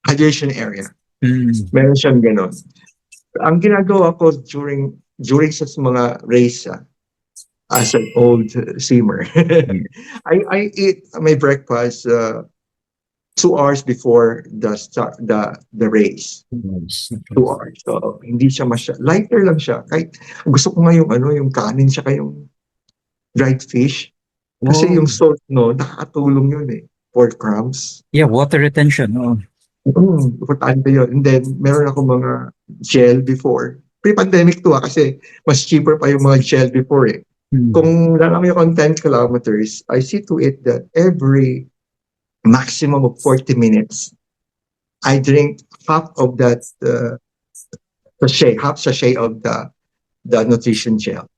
hydration area. Mm. Meron siyang ganon. Ang ginagawa ko during sa mga race, as an old swimmer, I eat my breakfast 2 hours before the race. 2 hours. So hindi siya lighter lang siya. Kahit gusto ko nga yung kanin tsaka yung dried fish. Kasi yung salt, nakakatulong yun eh. 4 grams. Yeah, water retention. Oh. Importante yun. And then, meron ako mga gel before. Pre-pandemic to kasi mas cheaper pa yung mga gel before eh. Kung lalaki akong 10 kilometers, I see to it that every maximum of 40 minutes, I drink half of that half sachet of the nutrition gel.